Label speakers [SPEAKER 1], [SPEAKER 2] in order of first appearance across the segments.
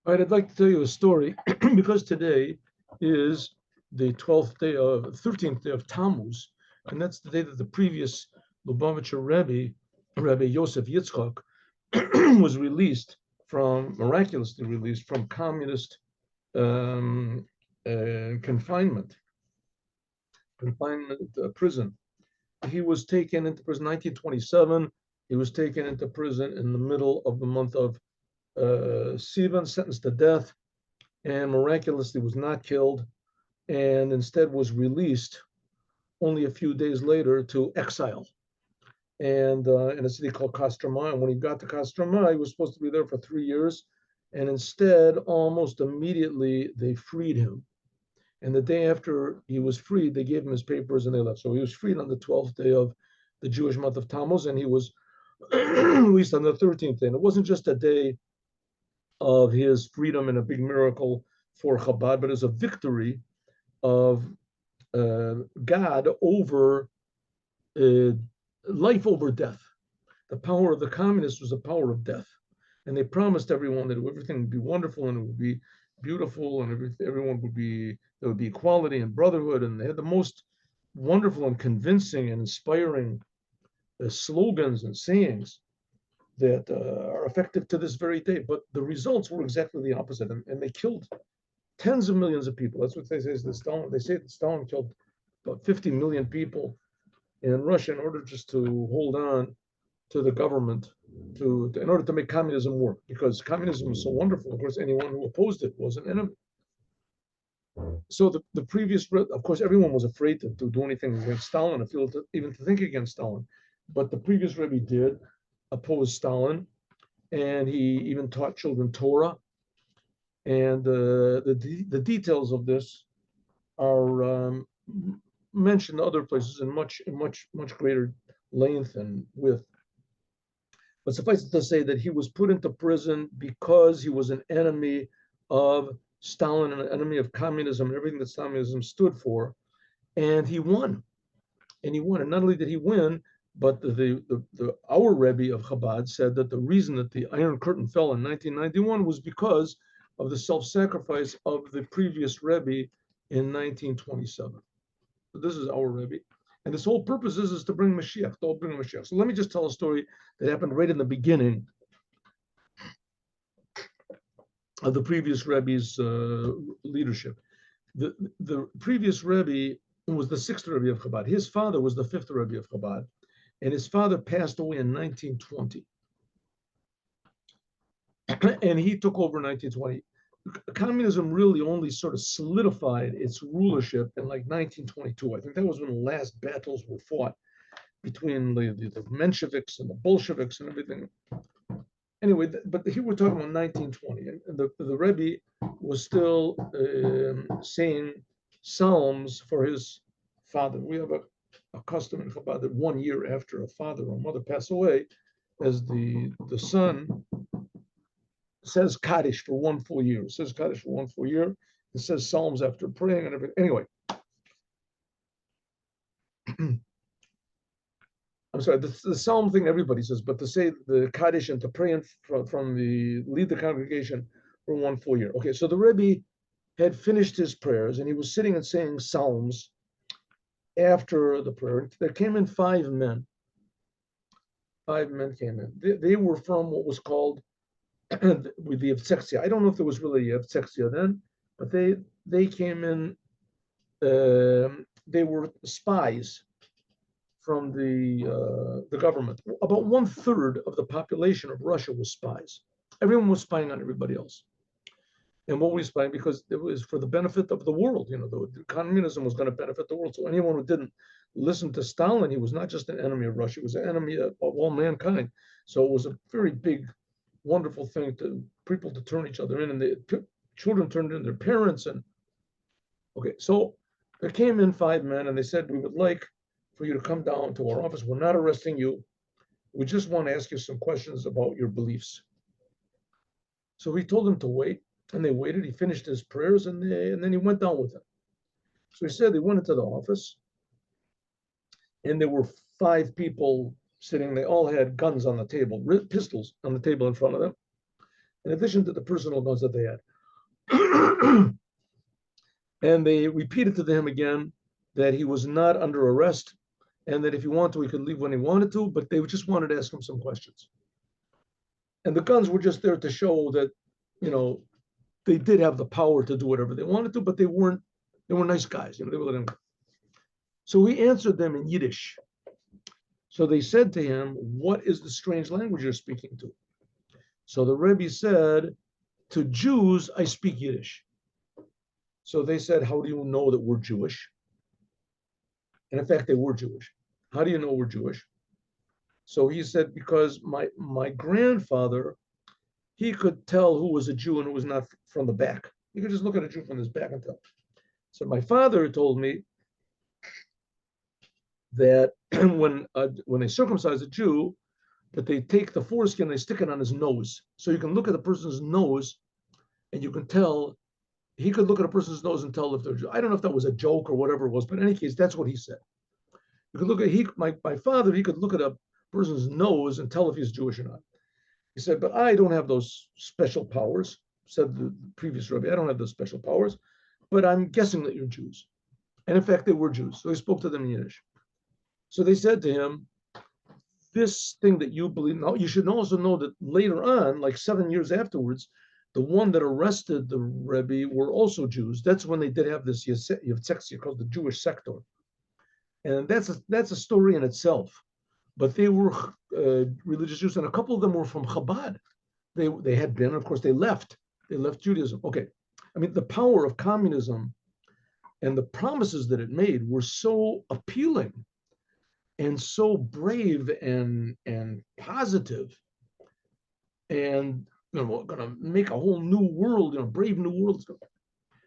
[SPEAKER 1] All right, I'd like to tell you a story because today is the 13th day of Tammuz, and that's the day that the previous Lubavitcher Rebbe, Rebbe Yosef Yitzchak, was miraculously released from communist um, confinement, prison. He was taken into prison 1927. He was taken into prison in the middle of the month of Sivan, sentenced to death, and miraculously was not killed, and instead was released only a few days later to exile, and in a city called Kostroma. And when he got to Kostroma, he was supposed to be there for 3 years, and instead, almost immediately, they freed him. And the day after he was freed, they gave him his papers and they left. So he was freed on the 12th day of the Jewish month of Tammuz, and he was released on the 13th day. And it wasn't just a day of his freedom and a big miracle for Chabad, but as a victory of God over life over death. The power of the communists was the power of death. And they promised everyone that everything would be wonderful and it would be beautiful and everyone would be, there would be equality and brotherhood. And they had the most wonderful and convincing and inspiring slogans and sayings that are effective to this very day. But the results were exactly the opposite. And they killed tens of millions of people. That's what they say is that Stalin, they say that Stalin killed about 50 million people in Russia in order just to hold on to the government, in order to make communism work, because communism was so wonderful. Of course, anyone who opposed it was an enemy. So the previous, of course, everyone was afraid to do anything against Stalin, even to think against Stalin. But the previous Rebbe did oppose Stalin, and he even taught children Torah. And the details of this are mentioned other places in much greater length and width. But suffice it to say that he was put into prison because he was an enemy of Stalin and an enemy of communism and everything that Stalinism stood for. And he won. And he won. And not only did he win, but our Rebbe of Chabad said that the reason that the Iron Curtain fell in 1991 was because of the self-sacrifice of the previous Rebbe in 1927. So this is our Rebbe. And this whole purpose is to bring Mashiach, to bring Mashiach. So let me just tell a story that happened right in the beginning of the previous Rebbe's leadership. The previous Rebbe was the sixth Rebbe of Chabad. His father was the fifth Rebbe of Chabad, and his father passed away in 1920. And he took over in 1920. Communism really only sort of solidified its rulership in like 1922. I think that was when the last battles were fought between the Mensheviks and the Bolsheviks and everything. Anyway, but here we're talking about 1920, and the Rebbe was still saying psalms for his father. We have a custom in Chabad that 1 year after a father or mother pass away, as the son says Kaddish for 1 full year. It says Kaddish for 1 full year. It says psalms after praying and everything. Anyway, I'm sorry, the psalm thing everybody says, but to say the Kaddish and to pray from the lead the congregation for 1 full year. Okay, so the Rebbe had finished his prayers and he was sitting and saying psalms after the prayer. There came in 5 men. 5 men came in. They were from what was called with the Athiest. I don't know if there was really Athiest then, but they came in. They were spies from the government. About 1/3 of the population of Russia was spies. Everyone was spying on everybody else. And what was spying? Because it was for the benefit of the world. You know, the communism was going to benefit the world. So anyone who didn't listen to Stalin, he was not just an enemy of Russia; he was an enemy of all mankind. So it was a very big, wonderful thing to people to turn each other in, and the children turned in their parents. And okay, so there came in 5 men, and they said, "We would like for you to come down to our office. We're not arresting you. We just want to ask you some questions about your beliefs." So he told them to wait, and they waited. He finished his prayers, and then he went down with them. So he said they went into the office, and there were 5 people sitting. They all had guns on the table, pistols on the table in front of them. in addition to the personal guns that they had. And they repeated to him again that he was not under arrest and that if he wanted to, he could leave when he wanted to, but they just wanted to ask him some questions. And the guns were just there to show that, they did have the power to do whatever they wanted to, but they were nice guys. They were letting them. So he answered them in Yiddish. So they said to him, what is the strange language you're speaking to? So the Rebbe said, to Jews, I speak Yiddish. So they said, how do you know that we're Jewish? And in fact, they were Jewish. How do you know we're Jewish? So he said, because my grandfather, he could tell who was a Jew and who was not from the back. You could just look at a Jew from his back and tell. So my father told me that when they circumcise a Jew, that they take the foreskin and they stick it on his nose. So you can look at the person's nose and you can tell, he could look at a person's nose and tell if they're Jew. I don't know if that was a joke or whatever it was, but in any case, that's what he said. You could look at, my father, he could look at a person's nose and tell if he's Jewish or not. He said, but I don't have those special powers, said the previous Rebbe. I don't have those special powers, but I'm guessing that you're Jews. And in fact, they were Jews. So he spoke to them in Yiddish. So they said to him, this thing that you believe, now you should also know that later on, like 7 years afterwards, the one that arrested the Rebbe were also Jews. That's when they did have this Yevtzeksia called the Jewish sector. And that's a story in itself. But they were religious Jews, and a couple of them were from Chabad. They had been, of course, they left Judaism. Okay, I mean, the power of communism and the promises that it made were so appealing and so brave and positive, and going to make a whole new world, brave new world.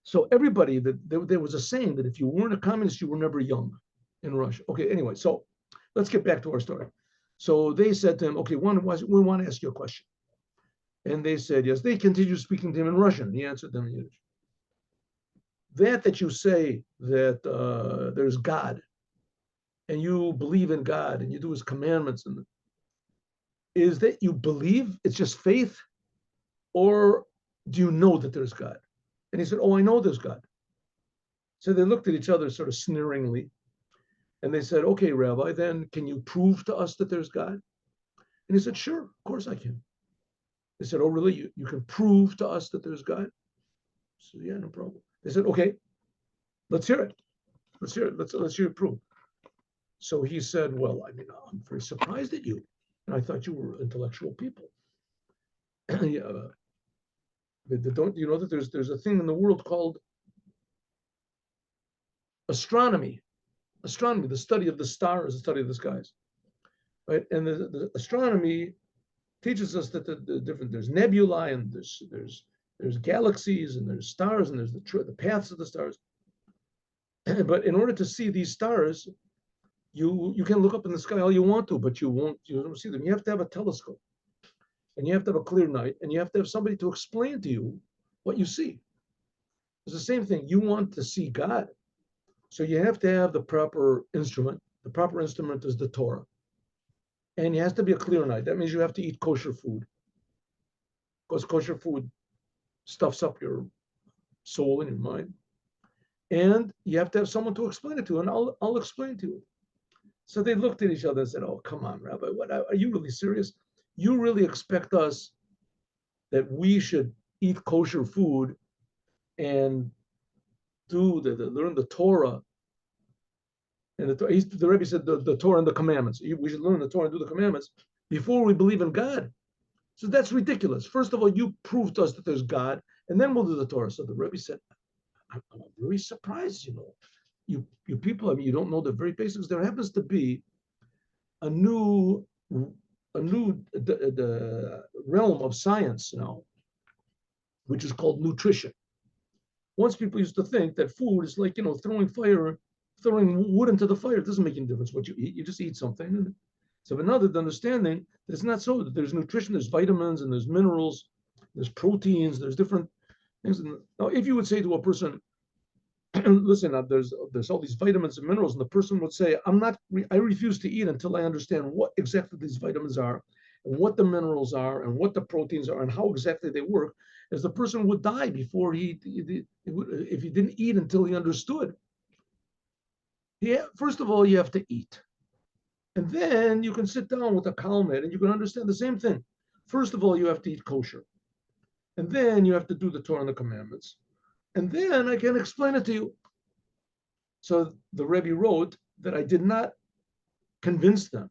[SPEAKER 1] So everybody, there was a saying that if you weren't a communist, you were never young in Russia. Okay, anyway, so let's get back to our story. So they said to him, okay, we want to ask you a question. And they said, yes. They continued speaking to him in Russian. He answered them in Yiddish. That you say that there's God, and you believe in God, and you do his commandments, is that you believe, it's just faith, or do you know that there's God? And he said, oh, I know there's God. So they looked at each other sort of sneeringly, and they said, okay, Rabbi, then can you prove to us that there's God? And he said, sure, of course I can. They said, oh, really? You can prove to us that there's God? So yeah, no problem. They said, okay, let's hear it. Let's hear it. Let's hear it prove. So he said, well, I mean, I'm very surprised at you. And I thought you were intellectual people. Yeah, don't you know that there's a thing in the world called astronomy? Astronomy, the study of the stars, the study of the skies, right? And the astronomy teaches us that the different, there's nebulae and there's galaxies and there's stars and there's the paths of the stars. But in order to see these stars, you can look up in the sky all you want to, but you don't see them. You have to have a telescope, and you have to have a clear night, and you have to have somebody to explain to you what you see. It's the same thing. You want to see God, so you have to have the proper instrument. The proper instrument is the Torah, and it has to be a clear night. That means you have to eat kosher food, because kosher food stuffs up your soul and your mind, and you have to have someone to explain it to, and I'll explain to you. So they looked at each other and said, oh, come on, Rabbi, what, are you really serious? You really expect us that we should eat kosher food and learn the Torah? And the Rebbe said the Torah and the commandments. We should learn the Torah and do the commandments before we believe in God. So that's ridiculous. First of all, you prove to us that there's God, and then we'll do the Torah. So the Rebbe said, I'm very surprised, You people, I mean, you don't know the very basics. There happens to be a new the realm of science now, which is called nutrition. Once people used to think that food is like, throwing wood into the fire. It doesn't make any difference what you eat. You just eat something. So but now they're understanding that it's not so. That there's nutrition, there's vitamins, and there's minerals, there's proteins, there's different things. Now, if you would say to a person, listen, there's all these vitamins and minerals, and the person would say, I refuse to eat until I understand what exactly these vitamins are and what the minerals are and what the proteins are and how exactly they work, as the person would die before if he didn't eat until he understood. First of all, you have to eat. And then you can sit down with a Kalmed and you can understand the same thing. First of all, you have to eat kosher. And then you have to do the Torah and the commandments. And then I can explain it to you. So the Rebbe wrote that I did not convince them.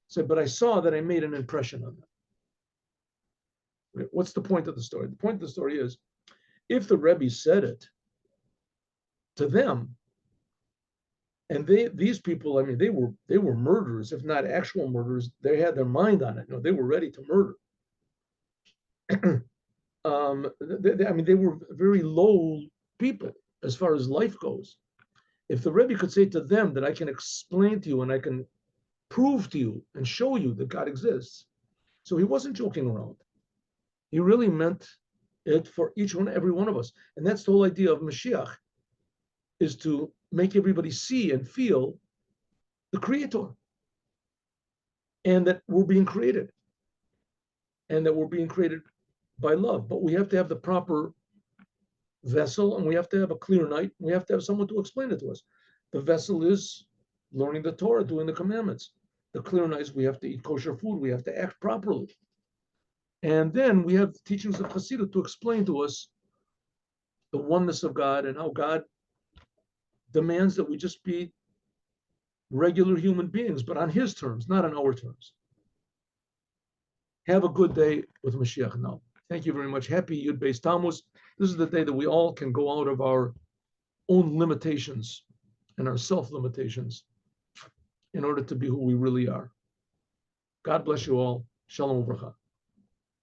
[SPEAKER 1] Said, but I saw that I made an impression on them. What's the point of the story? The point of the story is, if the Rebbe said it to them, and these people, I mean, they were murderers, if not actual murderers. They had their mind on it. They were ready to murder. They were very low people as far as life goes. If the Rebbe could say to them that I can explain to you and I can prove to you and show you that God exists, so he wasn't joking around. He really meant it for each one, every one of us, and that's the whole idea of Mashiach, is to make everybody see and feel the Creator, and that we're being created, and that we're being created by love. But we have to have the proper vessel, and we have to have a clear night. We have to have someone to explain it to us. The vessel is learning the Torah, doing the commandments. The clear night is we have to eat kosher food. We have to act properly. And then we have the teachings of Chassdiic to explain to us the oneness of God and how God demands that we just be regular human beings, but on his terms, not on our terms. Have a good day with Mashiach now. Thank you very much. Happy Yud Beis Tammuz. This is the day that we all can go out of our own limitations and our self-limitations in order to be who we really are. God bless you all. Shalom Uvracha.